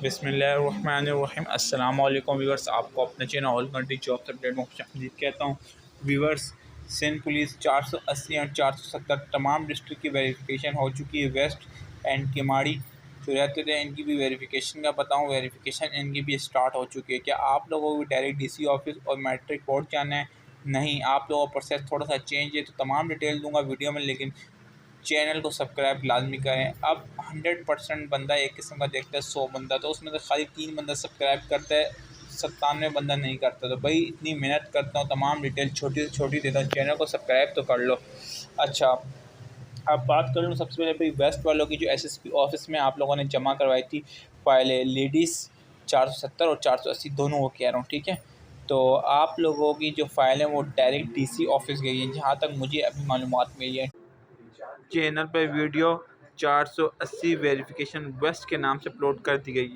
बिस्मिल्लाहिर्रहमानिर्रहीम। अस्सलाम वालेकुम व्यूअर्स, आपको अपने channel all country jobs update में खुशामदीद कहता हूँ। व्यूअर्स, सिंध पुलिस 480 और 470 तमाम डिस्ट्रिक्ट की वेरिफिकेशन हो चुकी है। वेस्ट एंड किमाड़ी जो रहते थे इनकी भी वेरिफिकेशन का बताऊँ, वेरिफिकेशन इनकी भी स्टार्ट हो चुकी है। क्या आप लोगों को डायरेक्ट DC ऑफिस और मैट्रिक कोर्ट जाना है? नहीं, आप लोगों का प्रोसेस थोड़ा सा चेंज है। तो तमाम डिटेल दूंगा वीडियो में, लेकिन चैनल को सब्सक्राइब लाजमी करें। अब 100% बंदा एक किस्म का देखता है, 100 बंदा, तो उसमें से खाली 3 बंदा सब्सक्राइब करता है, 97 बंदा नहीं करता। तो भाई इतनी मेहनत करता हूँ, तमाम डिटेल छोटी से छोटी देता हूँ, चैनल को सब्सक्राइब तो कर लो। अच्छा, अब बात कर लूँ सबसे पहले भाई वेस्ट वालों की, जो SSP ऑफिस में आप लोगों ने जमा करवाई थी फाइलें, लेडीज़ 470 और 480 दोनों को कह रहा हूँ, ठीक है। तो आप लोगों की जो फाइल है वो डायरेक्ट DC ऑफिस गई है, जहाँ तक मुझे अभी मालूमात मिली है। चैनल पर वीडियो 480 वेरिफिकेशन वेस्ट के नाम से अपलोड कर दी गई है।